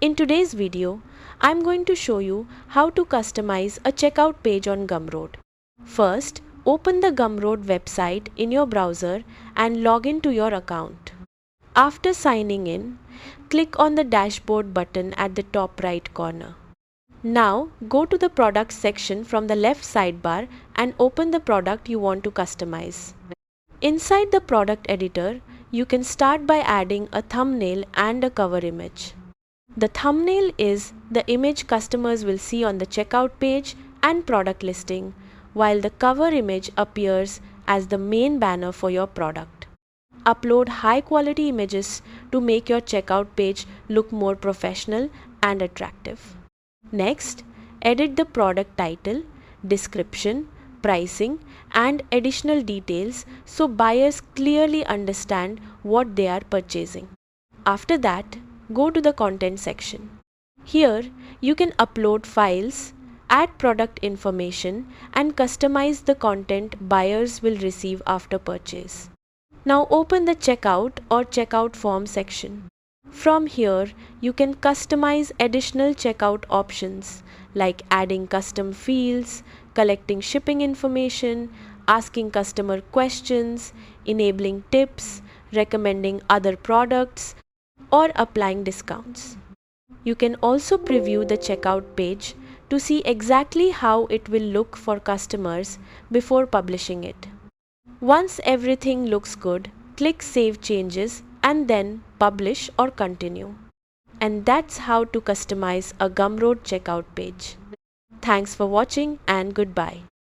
In today's video, I'm going to show you how to customize a checkout page on Gumroad. First, open the Gumroad website in your browser and log in to your account. After signing in, click on the dashboard button at the top right corner. Now, go to the product section from the left sidebar and open the product you want to customize. Inside the product editor, you can start by adding a thumbnail and a cover image. The thumbnail is the image customers will see on the checkout page and product listing, while the cover image appears as the main banner for your product. Upload high-quality images to make your checkout page look more professional and attractive. Next, edit the product title, description, pricing, and additional details so buyers clearly understand what they are purchasing. After that, go to the content section. Here, you can upload files, add product information, and customize the content buyers will receive after purchase. Now open the checkout or checkout form section. From here, you can customize additional checkout options like adding custom fields, collecting shipping information, asking customer questions, enabling tips, recommending other products, or applying discounts. You can also preview the checkout page to see exactly how it will look for customers before publishing it. Once everything looks good, click Save Changes and then Publish or Continue. And that's how to customize a Gumroad checkout page. Thanks for watching and goodbye.